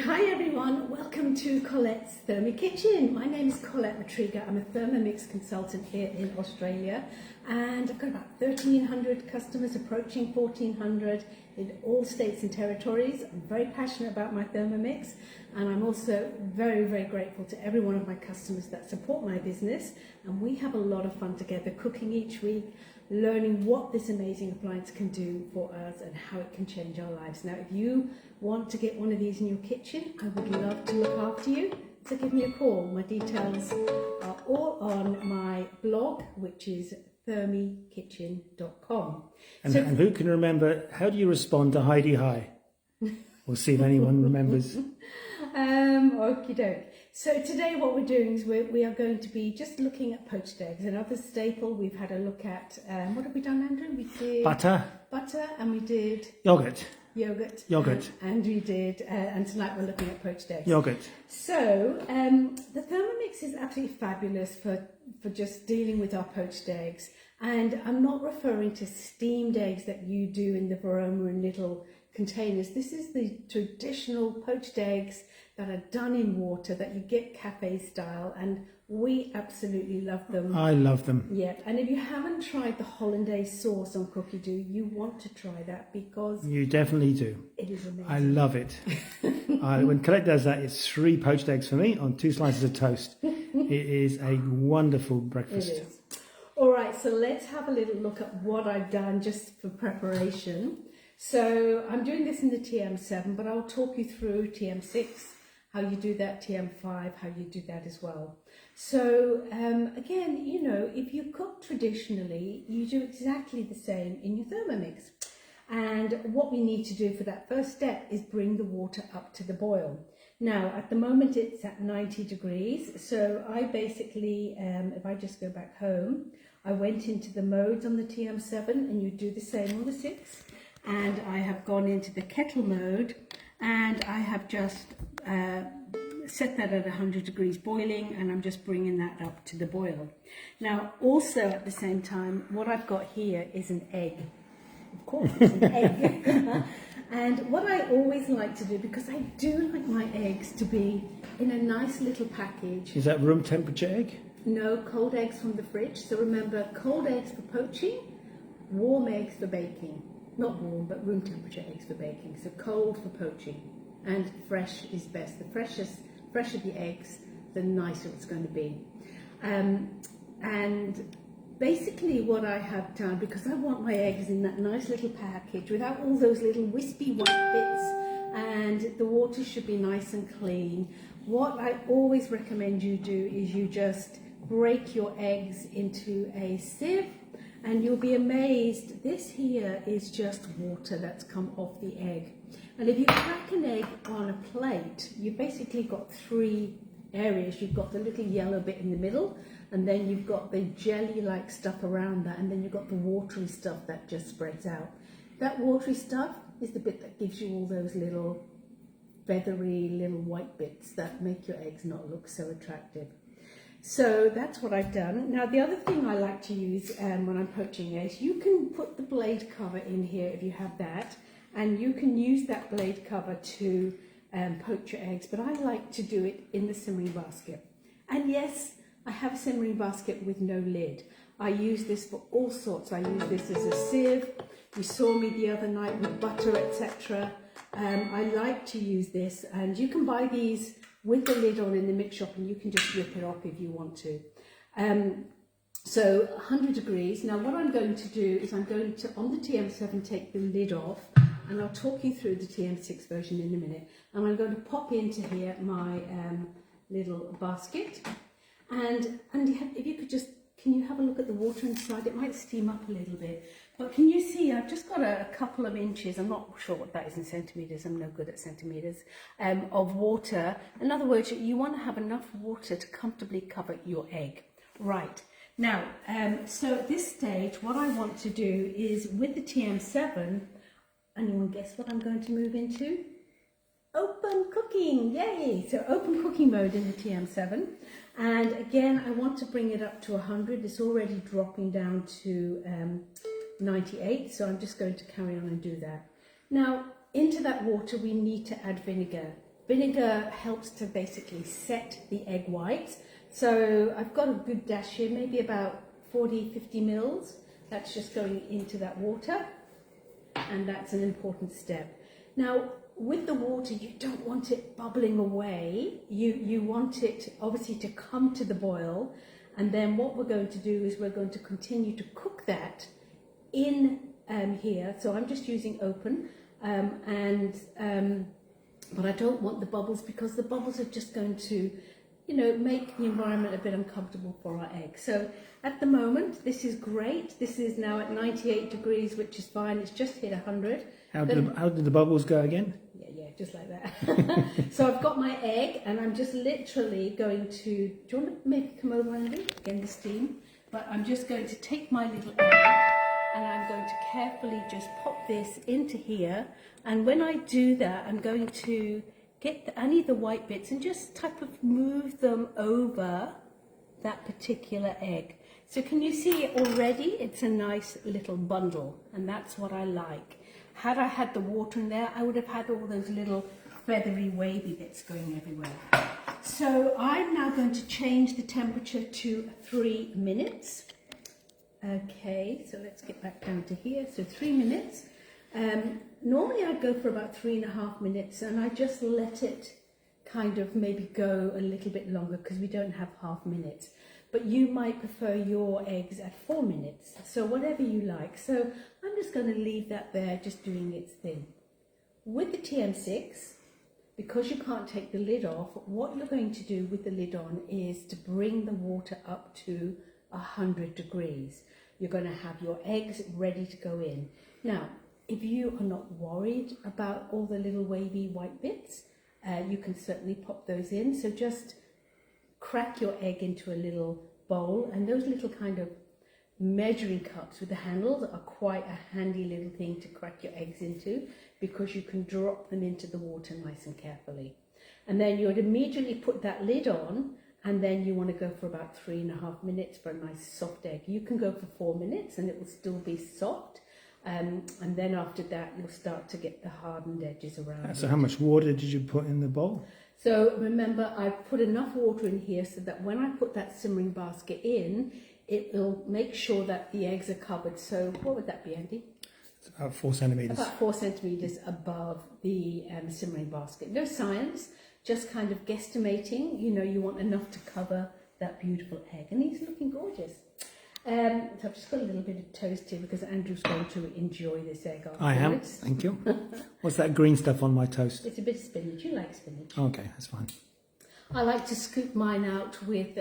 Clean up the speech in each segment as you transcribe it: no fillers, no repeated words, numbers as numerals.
Hi everyone, welcome to Colette's Thermi Kitchen. My name is Colette Matriga. I'm a Thermomix consultant here in Australia, and I've got about 1,300 customers, approaching 1,400 in all states and territories. I'm very passionate about my Thermomix, and I'm also very, very grateful to every one of my customers that support my business. And we have a lot of fun together, cooking each week, learning what this amazing appliance can do for us and how it can change our lives. Now, if you want to get one of these in your kitchen, I would love to look after you. So give me a call. My details are all on my blog, which is thermikitchen.com. And who can remember, how do you respond to Heidi Hi? We'll see if anyone remembers. Okie doke. So today what we're doing is we are going to be just looking at poached eggs. Another staple. We've had a look at, what have we done, Andrew? We did Butter, and we did yogurt, and we did, and tonight we're looking at poached eggs. yogurt. So the Thermomix is absolutely fabulous for just dealing with our poached eggs. And I'm not referring to steamed eggs that you do in the Varoma in little containers. This is the traditional poached eggs that are done in water that you get cafe style, and we absolutely love them. I love them. Yeah, and if you haven't tried the hollandaise sauce on Cookie Dough, you want to try that because You definitely do. it is amazing. I love it. When Colette does that, it's 3 poached eggs for me on 2 slices of toast. It is a wonderful breakfast. It is. All right, so let's have a little look at what I've done just for preparation. So I'm doing this in the TM7, but I'll talk you through TM6, how you do that, TM5, how you do that as well. So again, you know, if you cook traditionally, you do exactly the same in your Thermomix. And what we need to do for that first step is bring the water up to the boil. Now, at the moment it's at 90 degrees. So I basically, if I just go back home, I went into the modes on the TM7, and you do the same on the 6. And I have gone into the kettle mode, and I have just set that at 100 degrees boiling, and I'm just bringing that up to the boil. Now, also at the same time, what I've got here is an egg. Of course, it's an egg. And what I always like to do, because I do like my eggs to be in a nice little package. Is that room temperature egg? No, cold eggs from the fridge. So remember, cold eggs for poaching, warm eggs for baking. Not warm, but room temperature eggs for baking. So cold for poaching, and fresh is best. The fresher the eggs, the nicer it's going to be. And basically what I have done, because I want my eggs in that nice little package without all those little wispy white bits, and the water should be nice and clean, what I always recommend you do is you just break your eggs into a sieve, and you'll be amazed. This here is just water that's come off the egg. And if you crack an egg on a plate, you've basically got 3 areas. You've got the little yellow bit in the middle, and then you've got the jelly-like stuff around that, and then you've got the watery stuff that just spreads out. That watery stuff is the bit that gives you all those little feathery little white bits that make your eggs not look so attractive. So that's what I've done. Now, the other thing I like to use when I'm poaching eggs, you can put the blade cover in here if you have that, and you can use that blade cover to poach your eggs, but I like to do it in the simmering basket. And yes, I have a simmering basket with no lid. I use this for all sorts. I use this as a sieve. You saw me the other night with butter, etc. I like to use this, and you can buy these with the lid on in the mix shop, and you can just rip it off if you want to. So 100 degrees. Now what I'm going to do is I'm going to, on the TM7, take the lid off, and I'll talk you through the TM6 version in a minute. And I'm going to pop into here my little basket. And if you could just, can you have a look at the water inside? It might steam up a little bit. But can you see, I've just got a couple of inches, I'm not sure what that is in centimetres, I'm no good at centimetres, of water. In other words, you want to have enough water to comfortably cover your egg. Right, now, so at this stage, what I want to do is, with the TM7, anyone guess what I'm going to move into? Open cooking, yay! So open cooking mode in the TM7. And again, I want to bring it up to 100. It's already dropping down to 98, so I'm just going to carry on and do that. Now, into that water we need to add vinegar. Vinegar helps to basically set the egg whites. So I've got a good dash here, maybe about 40-50 mils. That's just going into that water, and that's an important step. Now, with the water, you don't want it bubbling away. You want it obviously to come to the boil, and then what we're going to do is we're going to continue to cook that in here. So I'm just using open, but I don't want the bubbles, because the bubbles are just going to, you know, make the environment a bit uncomfortable for our eggs. So at the moment, this is great. This is now at 98 degrees, which is fine. It's just hit 100. How did the bubbles go again? Yeah, just like that. So I've got my egg, and I'm just literally going to, do you want to maybe come over, Andy? Again, the steam. But I'm just going to take my little egg, and I'm going to carefully just pop this into here. And when I do that, I'm going to get any of the white bits and just type of move them over that particular egg. So can you see it already? It's a nice little bundle, and that's what I like. Had I had the water in there, I would have had all those little feathery wavy bits going everywhere. So I'm now going to change the temperature to 3 minutes. Okay, so let's get back down to here. So 3 minutes. Normally I'd go for about 3.5 minutes, and I just let it kind of maybe go a little bit longer, because we don't have half minutes. But you might prefer your eggs at 4 minutes, so whatever you like. So I'm just going to leave that there, just doing its thing. With the TM6, because you can't take the lid off, what you're going to do with the lid on is to bring the water up to 100 degrees. You're going to have your eggs ready to go in. Now, if you are not worried about all the little wavy white bits, you can certainly pop those in. So just crack your egg into a little bowl, and those little kind of measuring cups with the handles are quite a handy little thing to crack your eggs into, because you can drop them into the water nice and carefully. And then you would immediately put that lid on, and then you want to go for about 3.5 minutes for a nice soft egg. You can go for 4 minutes and it will still be soft. And then after that, you'll start to get the hardened edges around. So how much water did you put in the bowl? So remember, I've put enough water in here so that when I put that simmering basket in, it will make sure that the eggs are covered. So what would that be, Andy? It's about 4 centimetres. About 4 centimetres above the simmering basket. No science, just kind of guesstimating. You know, you want enough to cover that beautiful egg. And he's looking gorgeous. So I've just got a little bit of toast here, because Andrew's going to enjoy this egg afterwards. I am, thank you. What's that green stuff on my toast? It's a bit of spinach. You like spinach? Okay, that's fine. I like to scoop mine out with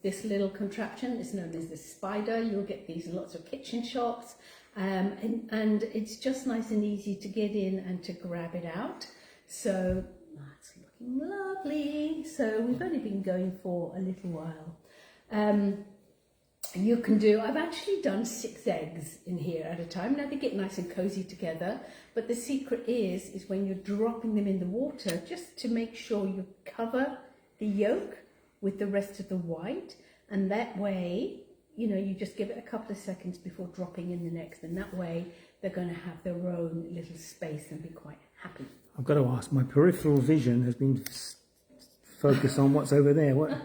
this little contraption. It's known as the spider. You'll get these in lots of kitchen shops. And it's just nice and easy to get in and to grab it out. So that's looking lovely. So we've only been going for a little while. You can do, I've actually done 6 eggs in here at a time. Now they get nice and cozy together, but the secret is when you're dropping them in the water, just to make sure you cover the yolk with the rest of the white, and that way, you know, you just give it a couple of seconds before dropping in the next, and that way they're going to have their own little space and be quite happy. I've got to ask, my peripheral vision has been focused on what's over there. What?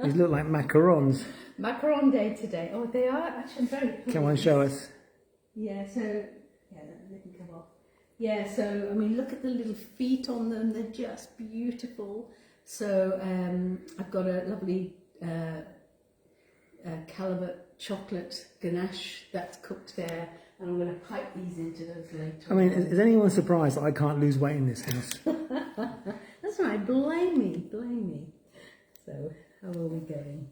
These look like macarons. Macaron day today. Oh, they are actually very pleased. Come on, show us. Yeah, so, yeah, they can come off. Yeah, so, I mean, look at the little feet on them. They're just beautiful. So, I've got a lovely Calibut chocolate ganache that's cooked there. And I'm going to pipe these into those later. I mean, is anyone surprised that I can't lose weight in this house? That's right. Blame me. Blame me. So, how are we going?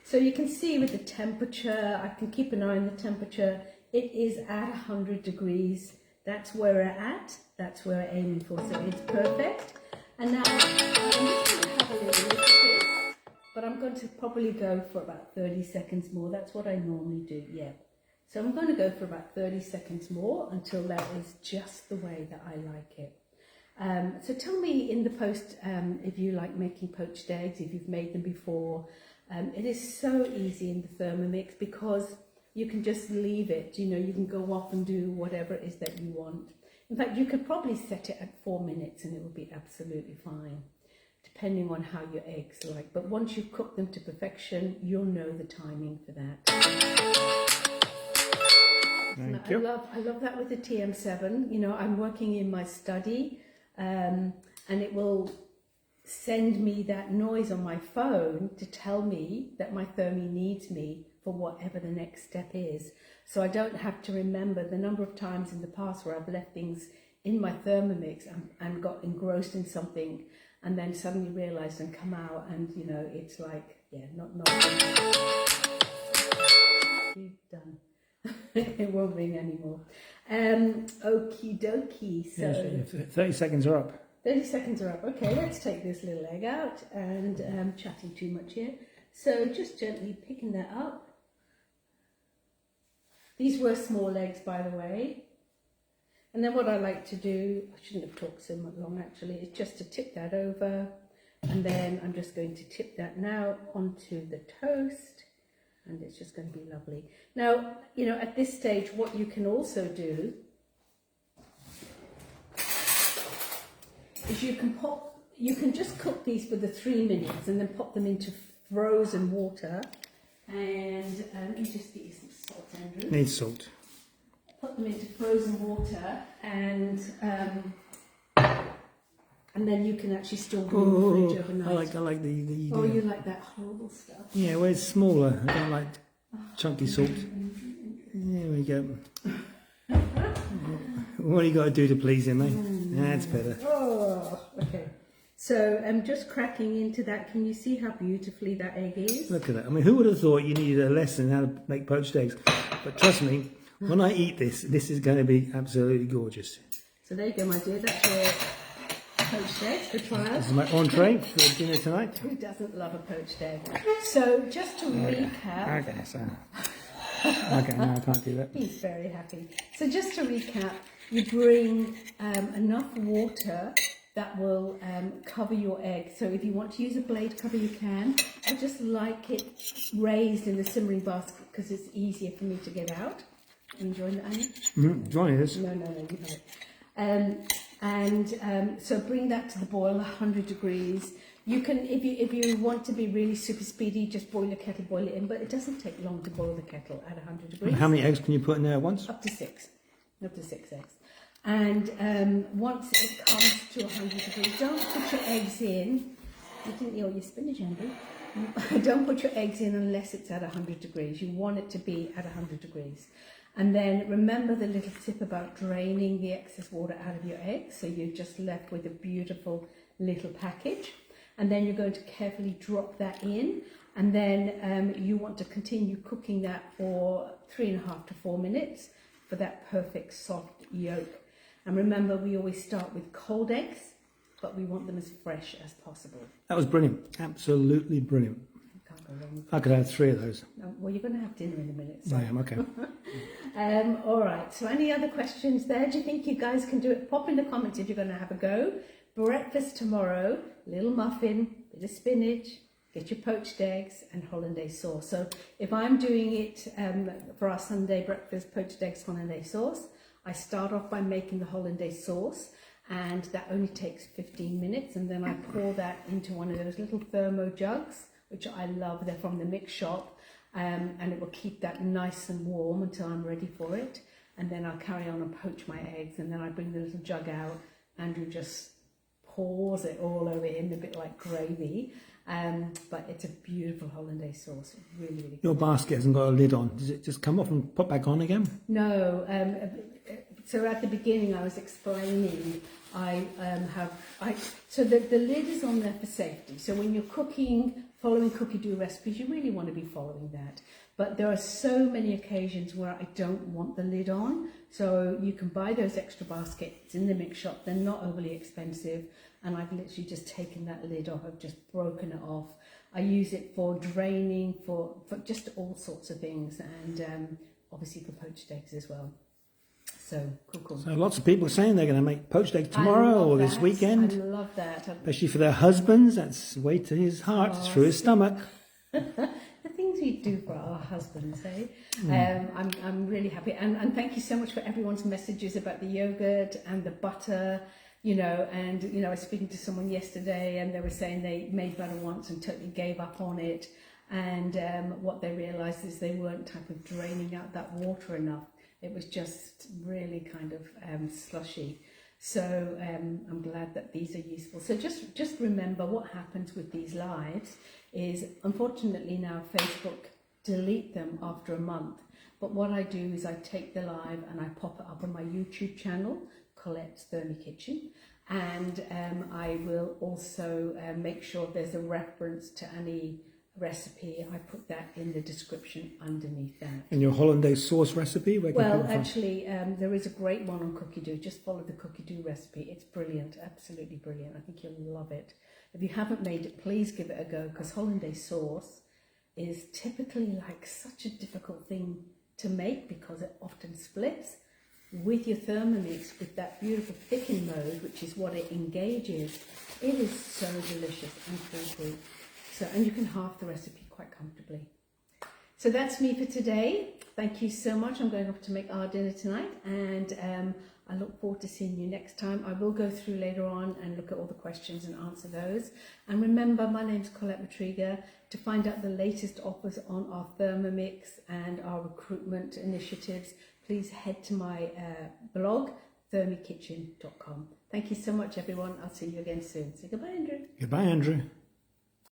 So you can see with the temperature, I can keep an eye on the temperature. It is at 100 degrees. That's where we're at. That's where we're aiming for. So it's perfect. And now I'm just going to have a little look at this. But I'm going to probably go for about 30 seconds more. That's what I normally do, yeah. So I'm going to go for about 30 seconds more until that is just the way that I like it. So tell me in the post if you like making poached eggs, if you've made them before. It is so easy in the Thermomix because you can just leave it, you know, you can go off and do whatever it is that you want. In fact, you could probably set it at 4 minutes and it would be absolutely fine, depending on how your eggs like. But once you've cooked them to perfection, you'll know the timing for that. Thank you. I love that with the TM7. You know, I'm working in my study, and it will send me that noise on my phone to tell me that my Thermi needs me for whatever the next step is. So I don't have to remember the number of times in the past where I've left things in my Thermomix and got engrossed in something and then suddenly realised and come out and, you know, it's like, yeah, not you've done. It won't ring anymore. Okie dokie. So Yes, 30 seconds are up. 30 seconds are up. Okay, let's take this little egg out and chatting too much here. So just gently picking that up. These were small eggs, by the way. And then what I like to do, I shouldn't have talked so much long actually, is just to tip that over. And then I'm just going to tip that now onto the toast. And it's just going to be lovely. Now, you know, at this stage, what you can also do is you can just cook these for the 3 minutes and then pop them into frozen water. And let me just get you some salt, Andrew. Need salt. Put them into frozen water and then you can actually store them in the fridge overnight. I like the Oh, you like that horrible stuff? Yeah, well, it's smaller. I don't like chunky salt. There we go. What do you got to do to please him, eh? That's better. Oh, okay. So I'm just cracking into that. Can you see how beautifully that egg is? Look at that. I mean, who would have thought you needed a lesson how to make poached eggs? But trust me, when I eat this, this is going to be absolutely gorgeous. So there you go, my dear. That's your poached eggs for trial. This is my entree for dinner tonight. Who doesn't love a poached egg? So just to recap. Okay, so. Okay, no, I can't do that. He's very happy. So just to recap, you bring enough water that will cover your egg. So if you want to use a blade cover, you can. I just like it raised in the simmering basket because it's easier for me to get out. Are you enjoying that, Annie? Joining us. No, you have it. So bring that to the boil, 100 degrees. You can, if you want to be really super speedy, just boil the kettle, boil it in, but it doesn't take long to boil the kettle at 100 degrees. And how many eggs can you put in there at once? Up to 6 eggs. And once it comes to 100 degrees, don't put your eggs in. You didn't eat all your spinach, Andrew. Don't put your eggs in unless it's at 100 degrees. You want it to be at 100 degrees. And then remember the little tip about draining the excess water out of your eggs. So you're just left with a beautiful little package. And then you're going to carefully drop that in. And then you want to continue cooking that for 3.5 to 4 minutes for that perfect soft yolk. And remember, we always start with cold eggs, but we want them as fresh as possible. That was brilliant. Absolutely brilliant. Can't go wrong with I could have 3 of those. well, you're going to have dinner in a minute. So. I am, okay. All right, so any other questions there? Do you think you guys can do it? Pop in the comments if you're going to have a go. Breakfast tomorrow, little muffin, bit of spinach, get your poached eggs and hollandaise sauce. So if I'm doing it for our Sunday breakfast, poached eggs, hollandaise sauce, I start off by making the hollandaise sauce, and that only takes 15 minutes, and then I pour that into one of those little thermo jugs, which I love. They're from the mix shop, and it will keep that nice and warm until I'm ready for it. And then I'll carry on and poach my eggs, and then I bring the little jug out. Andrew just pours it all over in a bit like gravy. But it's a beautiful hollandaise sauce, really, really good. Your basket hasn't got a lid on. Does it just come off and pop back on again? No. So at the beginning I was explaining, so the lid is on there for safety. So when you're cooking, following cookie dough recipes, you really want to be following that. But there are so many occasions where I don't want the lid on. So you can buy those extra baskets in the mix shop. They're not overly expensive. And I've literally just taken that lid off. I've just broken it off. I use it for draining, for just all sorts of things. And obviously for poached eggs as well. So, cool. So lots of people are saying they're going to make poached eggs tomorrow or this weekend. I love that. Especially for their husbands. That's way to his heart, through his stomach. Isn't the things we do for our husbands, eh? I'm really happy, and thank you so much for everyone's messages about the yogurt and the butter. And I was speaking to someone yesterday, and they were saying they made butter once and totally gave up on it. And what they realised is they weren't type of draining out that water enough. It was just really kind of slushy. So I'm glad that these are useful. So just remember what happens with these lives is, unfortunately now Facebook delete them after a month. But what I do is I take the live and I pop it up on my YouTube channel, Colette's Thermy Kitchen, and I will also make sure there's a reference to any recipe. I put that in the description underneath that. And your hollandaise sauce recipe? Well, actually, there is a great one on Cookie Dough. Just follow the Cookie Dough recipe. It's brilliant, absolutely brilliant. I think you'll love it. If you haven't made it, please give it a go, because hollandaise sauce is typically like such a difficult thing to make because it often splits. With your Thermomix, with that beautiful thicken mode, which is what it engages, it is so delicious and foolproof. So, and you can halve the recipe quite comfortably. So that's me for today. Thank you so much. I'm going off to make our dinner tonight, and I look forward to seeing you next time. I will go through later on and look at all the questions and answer those. And remember, my name's Colette Matriga. To find out the latest offers on our Thermomix and our recruitment initiatives, please head to my blog, thermykitchen.com. Thank you so much, everyone. I'll see you again soon. Say goodbye, Andrew. Goodbye, Andrew.